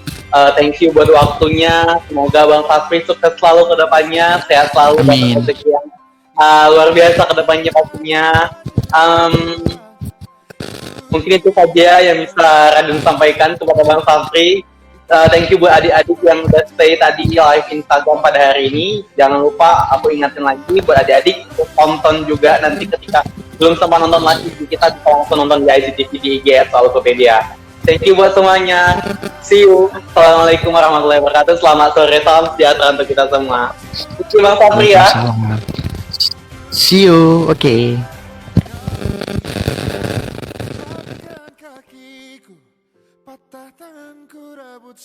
S2: Thank you buat waktunya. Semoga Bang Safi sukses selalu ke depannya, sehat selalu dan rezeki yang luar biasa ke depannya pastinya. Mungkin itu saja yang bisa Raden sampaikan kepada Bang Safi. Thank you buat adik-adik yang udah stay tadi live Instagram pada hari ini. Jangan lupa aku ingatin lagi buat adik-adik untuk tonton juga nanti ketika belum sempat nonton live kita bisa langsung nonton di IGTV di IG atau Tokopedia. Thank you buat semuanya. See you. Assalamualaikum warahmatullahi wabarakatuh. Selamat sore, salam sejahtera untuk kita semua. Terima kasih ya.
S1: Waalaikumsalam. See you. Oke.
S3: Kakiku, patah tanganku, rabut